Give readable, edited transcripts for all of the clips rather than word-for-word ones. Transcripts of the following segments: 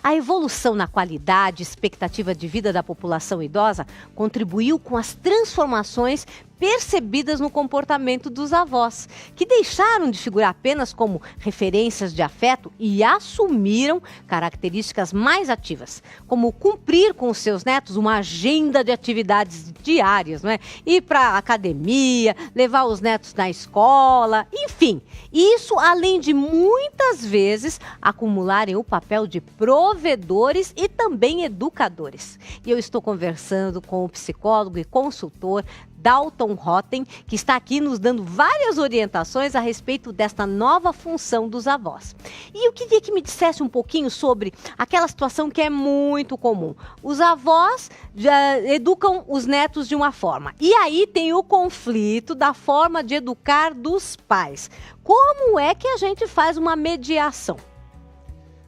A evolução na qualidade e expectativa de vida da população idosa contribuiu com as transformações percebidas no comportamento dos avós, que deixaram de figurar apenas como referências de afeto e assumiram características mais ativas, como cumprir com os seus netos uma agenda de atividades diárias, não é? Ir para a academia, levar os netos na escola, enfim. Isso além de muitas vezes acumularem o papel de provedores e também educadores. E eu estou conversando com o psicólogo e consultor Dalton Rotem, que está aqui nos dando várias orientações a respeito desta nova função dos avós. E eu queria que me dissesse um pouquinho sobre aquela situação que é muito comum. Os avós já educam os netos de uma forma. E aí tem o conflito da forma de educar dos pais. Como é que a gente faz uma mediação?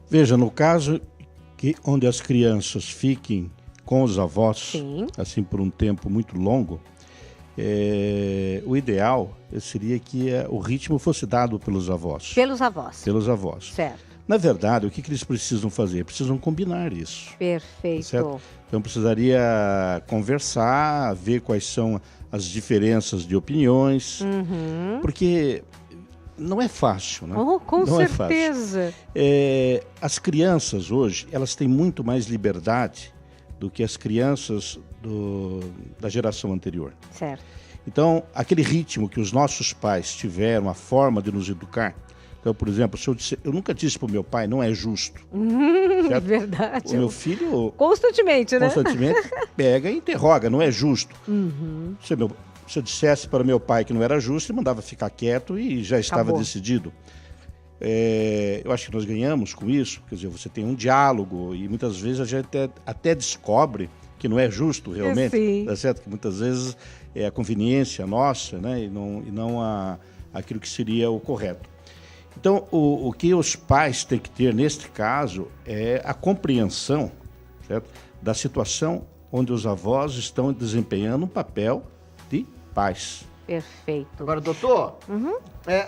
Veja, no caso onde as crianças fiquem com os avós, Sim, assim por um tempo muito longo, o ideal seria que o ritmo fosse dado pelos avós. pelos avós. Pelos avós. Certo. Na verdade, o que eles precisam fazer? Precisam combinar isso. Perfeito. Certo? Então precisaria conversar, ver quais são as diferenças de opiniões, porque não é fácil, né? Oh, com não certeza. É fácil. As crianças hoje, elas têm muito mais liberdade do que as crianças da geração anterior. Certo. Então, aquele ritmo que os nossos pais tiveram, a forma de nos educar. Então, por exemplo, se eu nunca disse para o meu pai, não é justo. Certo? Verdade. O meu filho Constantemente, né? pega e interroga, não é justo. Se eu dissesse para meu pai que não era justo, ele mandava ficar quieto e já estava decidido. Eu acho que nós ganhamos com isso, quer dizer, você tem um diálogo e muitas vezes a gente até descobre que não é justo realmente, tá certo? Que muitas vezes é a conveniência nossa, né? E não aquilo que seria o correto. Então, o que os pais têm que ter neste caso é a compreensão, certo? Da situação onde os avós estão desempenhando um papel de pais. Perfeito. Agora, doutor,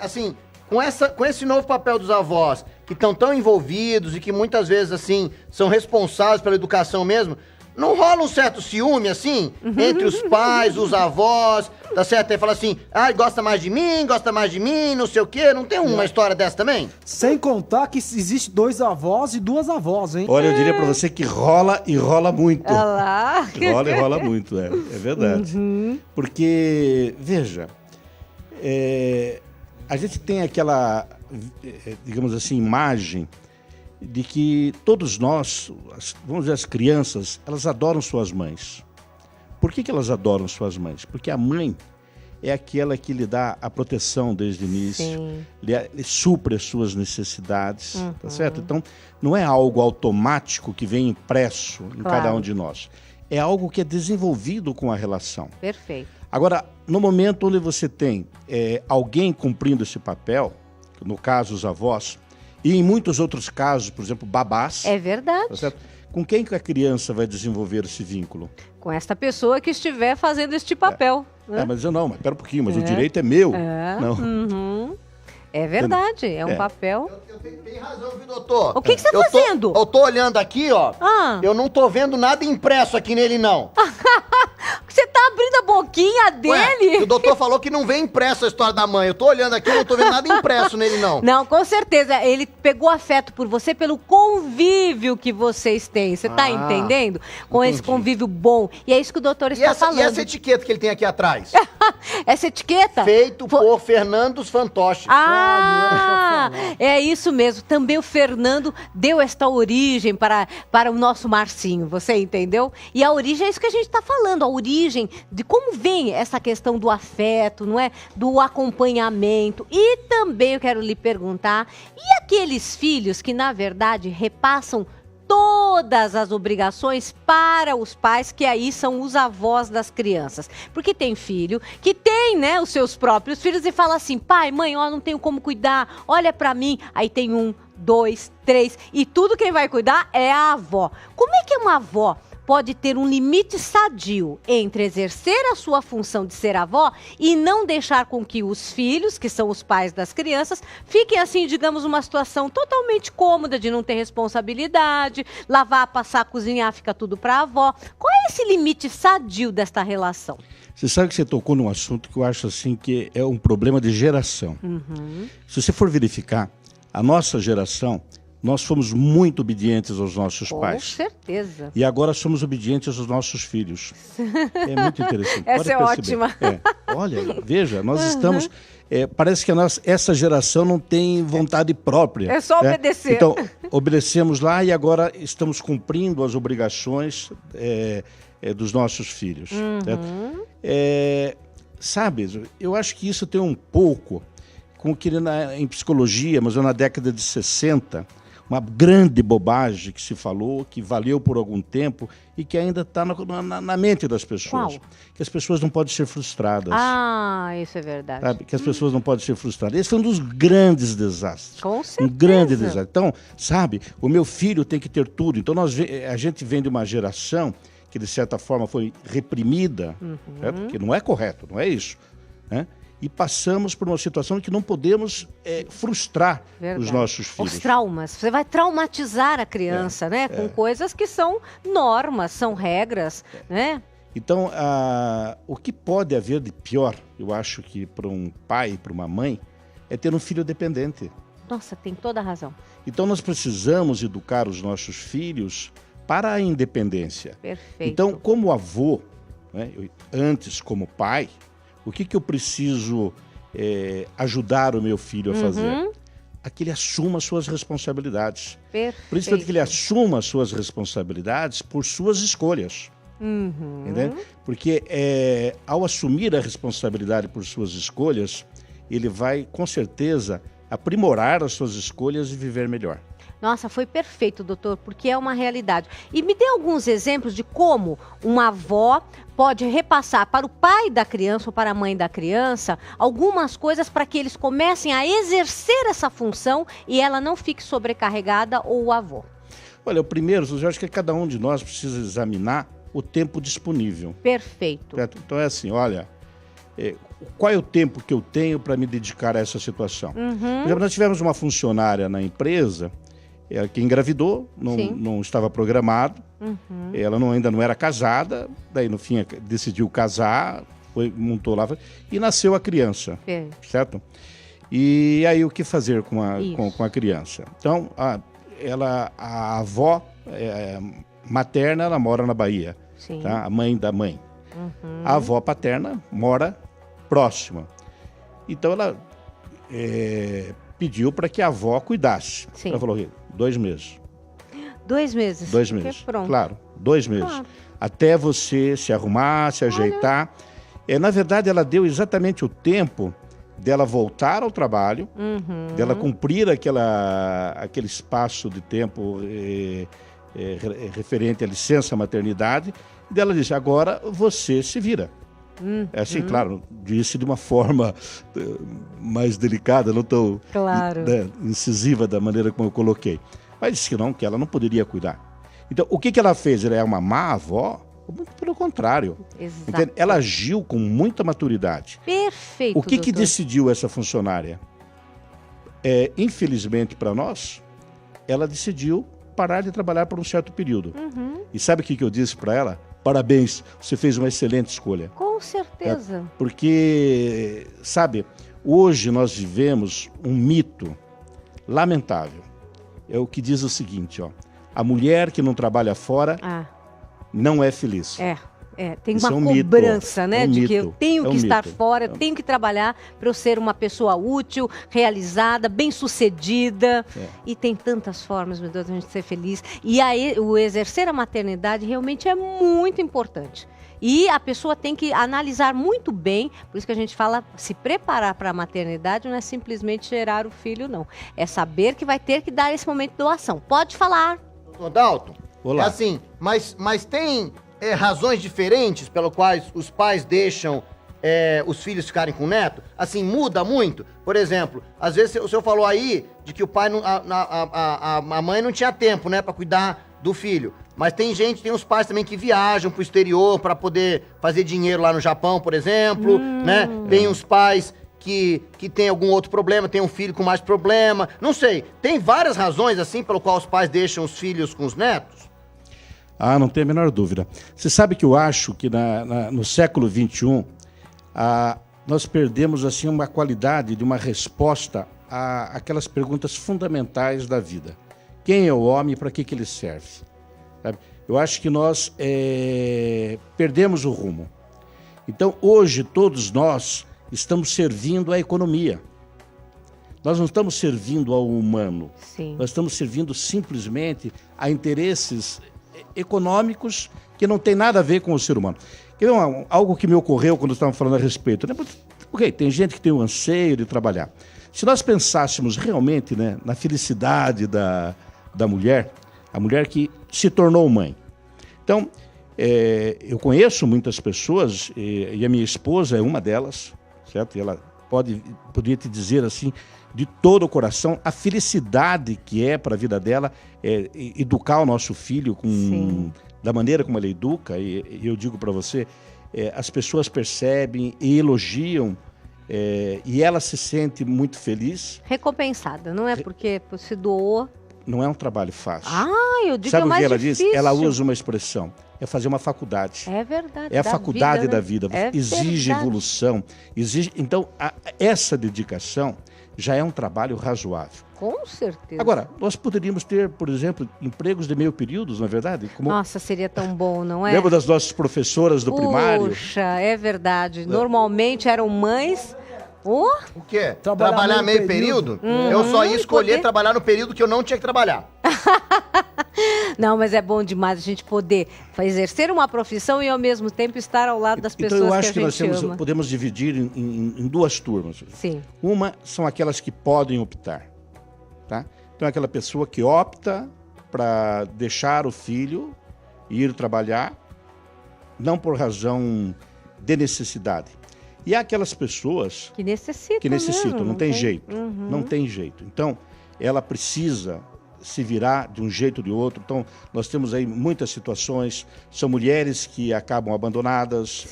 assim, com esse novo papel dos avós, que estão tão envolvidos e que muitas vezes, assim, são responsáveis pela educação mesmo, não rola um certo ciúme, assim, entre os pais, os avós, tá certo? Aí fala assim, gosta mais de mim, não sei o quê. Não tem uma história dessa também? Sem contar que existe 2 avós e 2 avós, hein? Olha, eu diria pra você que rola e rola muito. Olha lá. Rola e rola muito, é verdade. Porque, veja, a gente tem aquela, digamos assim, imagem de que todos nós, vamos dizer, as crianças, elas adoram suas mães. Por que elas adoram suas mães? Porque a mãe é aquela que lhe dá a proteção desde o início, lhe supre as suas necessidades, tá certo? Então, não é algo automático que vem impresso em cada um de nós. É algo que é desenvolvido com a relação. Perfeito. Agora, no momento onde você tem alguém cumprindo esse papel, no caso os avós, e em muitos outros casos, por exemplo, babás. É verdade. Tá certo? Com quem que a criança vai desenvolver esse vínculo? Com esta pessoa que estiver fazendo este papel. Né? Mas pera um pouquinho, mas o direito é meu. Não. É verdade, é um papel. Eu tenho razão, viu, doutor? O que você tá fazendo? Eu tô olhando aqui, ó. Eu não tô vendo nada impresso aqui nele, não. Você tá abrindo a boquinha dele? O doutor falou que não vem impresso a história da mãe. Eu tô olhando aqui, eu não tô vendo nada impresso nele, não. Não, com certeza. Ele pegou afeto por você pelo convívio que vocês têm. Você tá entendendo? Com esse convívio bom. E é isso que o doutor está falando. E essa etiqueta que ele tem aqui atrás? Essa etiqueta? Feito por Fernandos Fantoche. É isso mesmo. Também o Fernando deu esta origem para o nosso Marcinho, você entendeu? E a origem é isso que a gente está falando, a origem de como vem essa questão do afeto, não é? Do acompanhamento. E também eu quero lhe perguntar, e aqueles filhos que, na verdade, repassam todas as obrigações para os pais, que aí são os avós das crianças. Porque tem filho que tem, né, os seus próprios filhos e fala assim, pai, mãe, ó, não tenho como cuidar, olha pra mim. Aí tem 1, 2, 3 e tudo quem vai cuidar é a avó. Como é que uma avó pode ter um limite sadio entre exercer a sua função de ser avó e não deixar com que os filhos, que são os pais das crianças, fiquem assim, digamos, numa situação totalmente cômoda de não ter responsabilidade, lavar, passar, cozinhar, fica tudo para a avó. Qual é esse limite sadio desta relação? Você sabe que você tocou num assunto que eu acho assim que é um problema de geração. Se você for verificar, a nossa geração, nós fomos muito obedientes aos nossos pais. Com certeza. E agora somos obedientes aos nossos filhos. É muito interessante. Essa é ótima. Olha, veja, nós estamos... parece que essa geração não tem vontade própria. É só obedecer. Então, obedecemos lá e agora estamos cumprindo as obrigações dos nossos filhos. Sabe, eu acho que isso tem um pouco com o que em psicologia, mas na década de 60, uma grande bobagem que se falou, que valeu por algum tempo e que ainda está na mente das pessoas. Qual? Que as pessoas não podem ser frustradas. Ah, isso é verdade. Sabe? Que as pessoas não podem ser frustradas. Esse foi um dos grandes desastres. Com certeza. Um grande desastre. Então, sabe, o meu filho tem que ter tudo. Então, a gente vem de uma geração que, de certa forma, foi reprimida, certo? Que não é correto, não é isso, né? E passamos por uma situação em que não podemos frustrar os nossos filhos. Os traumas. Você vai traumatizar a criança, né? Com coisas que são normas, são regras, né? Então, o que pode haver de pior, eu acho que para um pai e para uma mãe, é ter um filho dependente. Nossa, tem toda a razão. Então, nós precisamos educar os nossos filhos para a independência. Perfeito. Então, como avô, né, antes como pai, o que eu preciso ajudar o meu filho a fazer? A que ele assuma suas responsabilidades. Perfeito. Principalmente que ele assuma suas responsabilidades por suas escolhas. Entende? Porque ao assumir a responsabilidade por suas escolhas, ele vai, com certeza, aprimorar as suas escolhas e viver melhor. Nossa, foi perfeito, doutor, porque é uma realidade. E me dê alguns exemplos de como uma avó pode repassar para o pai da criança ou para a mãe da criança algumas coisas para que eles comecem a exercer essa função e ela não fique sobrecarregada ou o avô. Olha, o primeiro, eu acho que cada um de nós precisa examinar o tempo disponível. Perfeito. Certo? Então é assim, olha, qual é o tempo que eu tenho para me dedicar a essa situação? Por exemplo, nós tivemos uma funcionária na empresa que engravidou, não estava programado, ela ainda não era casada, daí no fim decidiu casar, montou lá e nasceu a criança, certo? E aí o que fazer com a criança? Então, a avó materna, ela mora na Bahia, tá? A mãe da mãe. A avó paterna mora próxima. Então ela pediu para que a avó cuidasse. Sim. Ela falou, 2 meses. 2 meses? 2 meses. Pronto. Claro, 2 meses. Claro. Até você se arrumar, se ajeitar. Na verdade, ela deu exatamente o tempo dela voltar ao trabalho, dela cumprir aquele espaço de tempo referente à licença maternidade, e dela disse, agora você se vira. É assim, claro, disse de uma forma mais delicada, não tão incisiva da maneira como eu coloquei. Mas disse que ela não poderia cuidar. Então, o que ela fez? Ela é uma má avó? Muito pelo contrário. Entende? Ela agiu com muita maturidade. Perfeito, O que decidiu essa funcionária? Infelizmente para nós, ela decidiu parar de trabalhar por um certo período. E sabe o que eu disse para ela? Parabéns, você fez uma excelente escolha. Com certeza. Porque, sabe, hoje nós vivemos um mito lamentável. É o que diz o seguinte, a mulher que não trabalha fora não é feliz. Tem Isso uma cobrança, né? De que eu tenho que estar fora, eu tenho que trabalhar para eu ser uma pessoa útil, realizada, bem-sucedida. E tem tantas formas, meu Deus, de a gente ser feliz. E aí, o exercer a maternidade realmente é muito importante. E a pessoa tem que analisar muito bem, por isso que a gente fala, se preparar para a maternidade não é simplesmente gerar o filho, não. É saber que vai ter que dar esse momento de doação. Pode falar. Doutor Dalton, olá. Assim, mas tem razões diferentes pelas quais os pais deixam os filhos ficarem com o neto? Assim, muda muito? Por exemplo, às vezes o senhor falou aí de que o pai, a mãe não tinha tempo, né, para cuidar do filho. Mas tem uns pais também que viajam pro exterior para poder fazer dinheiro lá no Japão, por exemplo, né? Tem uns pais que tem algum outro problema, tem um filho com mais problema, não sei. Tem várias razões, assim, pelo qual os pais deixam os filhos com os netos? Ah, não tem a menor dúvida. Você sabe que eu acho que no século XXI, nós perdemos assim uma qualidade de uma resposta àquelas perguntas fundamentais da vida. Quem é o homem e para que ele serve? Sabe? Eu acho que nós perdemos o rumo. Então, hoje, todos nós estamos servindo à economia. Nós não estamos servindo ao humano. Sim. Nós estamos servindo simplesmente a interesses econômicos que não tem nada a ver com o ser humano. Algo que me ocorreu quando estávamos falando a respeito. Né? Ok, tem gente que tem o anseio de trabalhar. Se nós pensássemos realmente, né, na felicidade da mulher, a mulher que se tornou mãe. Então, eu conheço muitas pessoas, e a minha esposa é uma delas, certo? E ela poderia te dizer assim, de todo o coração, a felicidade que é para a vida dela educar o nosso filho da maneira como ela educa. E eu digo para você, as pessoas percebem e elogiam, e ela se sente muito feliz. Recompensada, não é porque se doou. Não é um trabalho fácil. Eu digo Sabe é mais o que ela difícil. diz? Ela usa uma expressão, é fazer uma faculdade. É verdade. É a faculdade vida, da né? vida. É Exige verdade. evolução. Então, essa dedicação já é um trabalho razoável. Com certeza. Agora, nós poderíamos ter, por exemplo, empregos de meio período, não é verdade? Nossa, seria tão bom, não é? Lembra das nossas professoras do primário? Puxa, é verdade. Normalmente eram mães... O quê? Trabalhar meio período? Eu só ia escolher trabalhar no período que eu não tinha que trabalhar. Não, mas é bom demais a gente poder exercer uma profissão e ao mesmo tempo estar ao lado das pessoas então, eu acho que a gente nós ama. podemos dividir em duas turmas. Sim. Uma são aquelas que podem optar. Tá? Então, é aquela pessoa que opta para deixar o filho ir trabalhar, não por razão de necessidade. E há aquelas pessoas que necessitam mesmo, não tem jeito. Não tem jeito. Então, ela precisa se virar de um jeito ou de outro. Então, nós temos aí muitas situações. São mulheres que acabam abandonadas.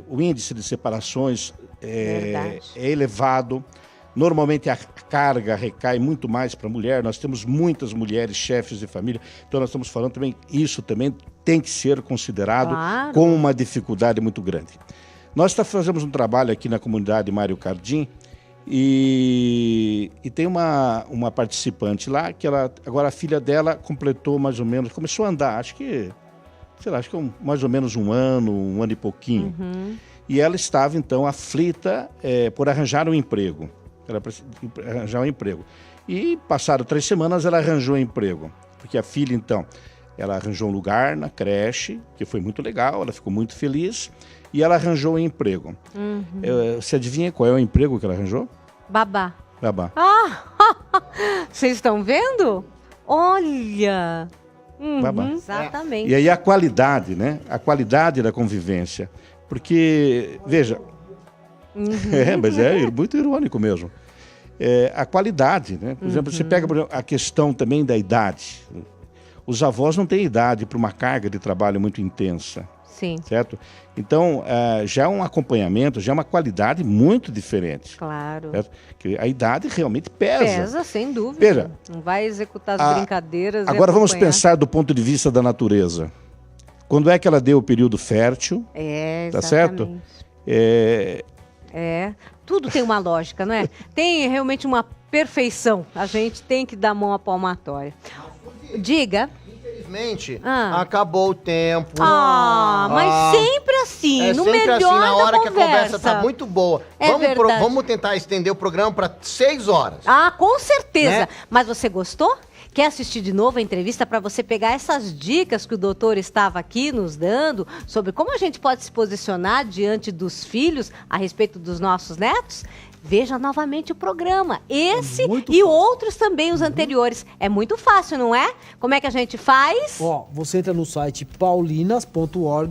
O índice de separações é elevado. Normalmente a carga recai muito mais para a mulher. Nós temos muitas mulheres chefes de família. Então, nós estamos falando também, isso também tem que ser considerado como uma dificuldade muito grande. Nós fazemos um trabalho aqui na comunidade Mário Cardim e tem uma participante lá que agora a filha dela completou mais ou menos, começou a andar, acho que mais ou menos um ano e pouquinho. E ela estava então aflita por arranjar um emprego. Ela precisava arranjar um emprego. E passaram 3 semanas ela arranjou um emprego, porque a filha então, ela arranjou um lugar na creche, que foi muito legal, ela ficou muito feliz. E ela arranjou um emprego. Você adivinha qual é o emprego que ela arranjou? Babá. Babá. Vocês estão vendo? Olha! Babá. Exatamente. E aí a qualidade, né? A qualidade da convivência. Porque, veja... mas é muito irônico mesmo. A qualidade, né? Por exemplo, você pega a questão também da idade. Os avós não têm idade para uma carga de trabalho muito intensa. Sim. Certo? Então, já é um acompanhamento, já é uma qualidade muito diferente. Claro. Certo? Que a idade realmente pesa. Pesa, sem dúvida. Veja, não vai executar as brincadeiras. Agora vamos pensar do ponto de vista da natureza. Quando é que ela deu o período fértil? Tá certo? Tudo tem uma lógica, não é? Tem realmente uma perfeição. A gente tem que dar mão à palmatória. Diga. Infelizmente, acabou o tempo. Mas sempre assim, no sempre melhor assim, na hora da que a conversa tá muito boa. Vamos tentar estender o programa para 6 horas. Com certeza. Né? Mas você gostou? Quer assistir de novo a entrevista para você pegar essas dicas que o doutor estava aqui nos dando sobre como a gente pode se posicionar diante dos filhos a respeito dos nossos netos? Veja novamente o programa. Esse e outros também, os anteriores. É muito fácil, não é? Como é que a gente faz? Você entra no site paulinas.org.br.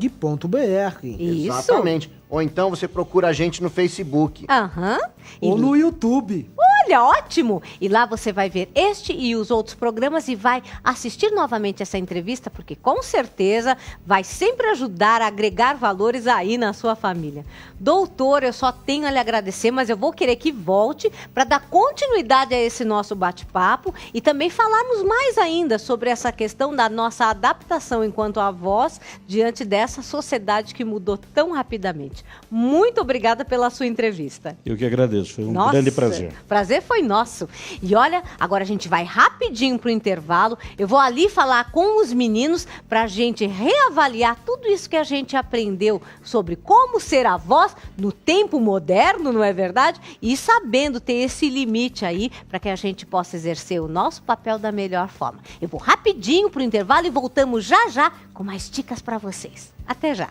Isso. Exatamente. Ou então você procura a gente no Facebook. Aham. Ou no YouTube. Olha, ótimo! E lá você vai ver este e os outros programas e vai assistir novamente essa entrevista, porque com certeza vai sempre ajudar a agregar valores aí na sua família. Doutor, eu só tenho a lhe agradecer, mas eu vou querer que volte para dar continuidade a esse nosso bate-papo e também falarmos mais ainda sobre essa questão da nossa adaptação enquanto avós diante dessa sociedade que mudou tão rapidamente. Muito obrigada pela sua entrevista. Eu que agradeço, foi um grande prazer. Prazer foi nosso. E olha, agora a gente vai rapidinho pro intervalo. Eu vou ali falar com os meninos pra gente reavaliar tudo isso que a gente aprendeu sobre como ser avós no tempo moderno, não é verdade? E sabendo ter esse limite aí para que a gente possa exercer o nosso papel da melhor forma. Eu vou rapidinho pro intervalo e voltamos já já com mais dicas para vocês. Até já!